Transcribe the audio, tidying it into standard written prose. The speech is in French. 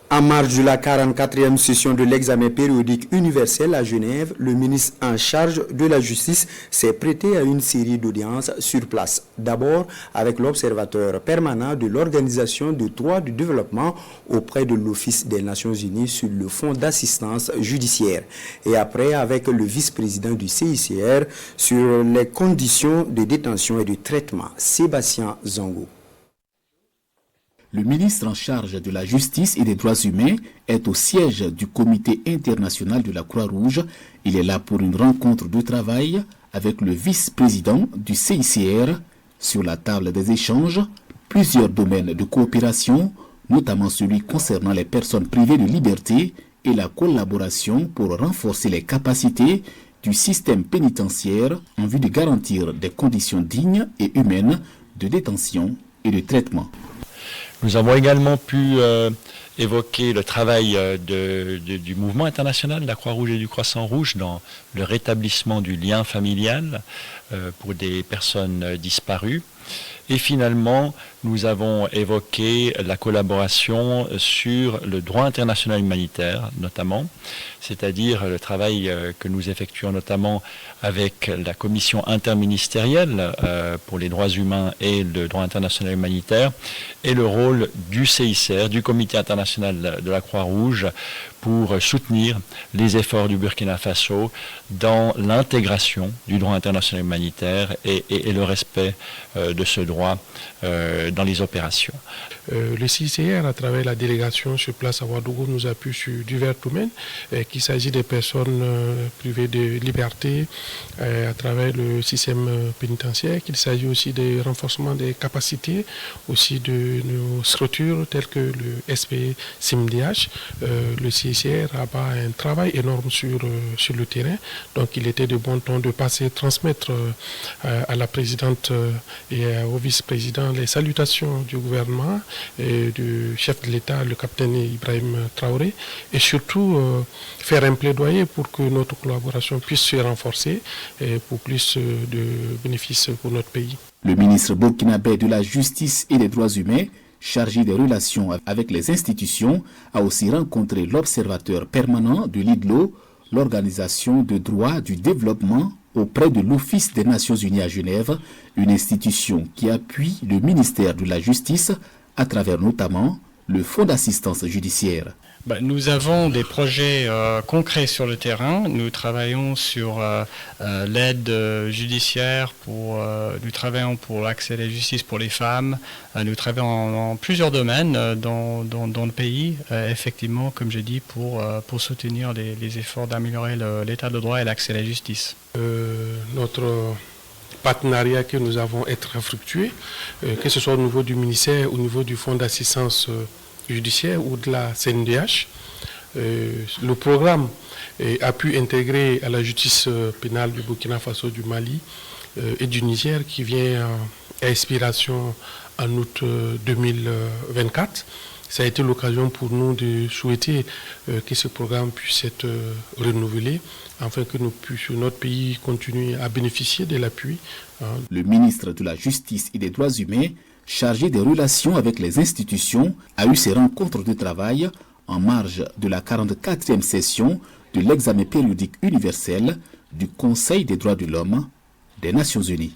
En marge de la 44e session de l'examen périodique universel à Genève, le ministre en charge de la justice s'est prêté à une série d'audiences sur place. D'abord avec l'observateur permanent de l'Organisation de droit du développement auprès de l'Office des Nations Unies sur le fonds d'assistance judiciaire. Et après avec le vice-président du CICR sur les conditions de détention et de traitement, Sébastien Zango. Le ministre en charge de la justice et des droits humains est au siège du comité international de la Croix-Rouge. Il est là pour une rencontre de travail avec le vice-président du CICR. Sur la table des échanges, plusieurs domaines de coopération, notamment celui concernant les personnes privées de liberté et la collaboration pour renforcer les capacités du système pénitentiaire en vue de garantir des conditions dignes et humaines de détention et de traitement. Nous avons également pu évoquer le travail du mouvement international de la Croix-Rouge et du Croissant-Rouge dans le rétablissement du lien familial pour des personnes disparues. Et finalement, nous avons évoqué la collaboration sur le droit international humanitaire, notamment, c'est-à-dire le travail que nous effectuons notamment avec la commission interministérielle pour les droits humains et le droit international humanitaire, et le rôle du CICR, du Comité international de la Croix-Rouge, pour soutenir les efforts du Burkina Faso dans l'intégration du droit international humanitaire et le respect de ce droit dans les opérations. Le CICR, à travers la délégation sur place à Ouagadougou, nous appuie sur divers domaines, qu'il s'agit des personnes privées de liberté à travers le système pénitentiaire, qu'il s'agit aussi des renforcements des capacités, aussi de nos structures telles que le SP-CIMDH. Le CICR a un travail énorme sur le terrain, donc il était de bon ton de transmettre à la présidente et au vice-président les salutations du gouvernement et du chef de l'État, le capitaine Ibrahim Traoré, et surtout faire un plaidoyer pour que notre collaboration puisse se renforcer et pour plus de bénéfices pour notre pays. Le ministre burkinabé de la Justice et des Droits humains, chargé des relations avec les institutions, a aussi rencontré l'observateur permanent de l'IDLO, l'Organisation de droit du développement auprès de l'Office des Nations Unies à Genève, une institution qui appuie le ministère de la Justice à travers notamment le Fonds d'assistance judiciaire. Nous avons des projets concrets sur le terrain. Nous travaillons sur l'aide judiciaire, nous travaillons pour l'accès à la justice pour les femmes. Nous travaillons dans plusieurs domaines dans le pays, effectivement, comme j'ai dit, pour soutenir les efforts d'améliorer l'état de droit et l'accès à la justice. Notre partenariat que nous avons est très fructueux, que ce soit au niveau du ministère, au niveau du Fonds d'assistance judiciaire ou de la CNDH. Le programme a pu intégrer à la justice pénale du Burkina Faso, du Mali et du Niger qui vient à expiration en août 2024. Ça a été l'occasion pour nous de souhaiter que ce programme puisse être renouvelé afin que notre pays continue à bénéficier de l'appui. Le ministre de la Justice et des Droits humains, chargé des relations avec les institutions, a eu ses rencontres de travail en marge de la 44e session de l'examen périodique universel du Conseil des droits de l'homme des Nations Unies.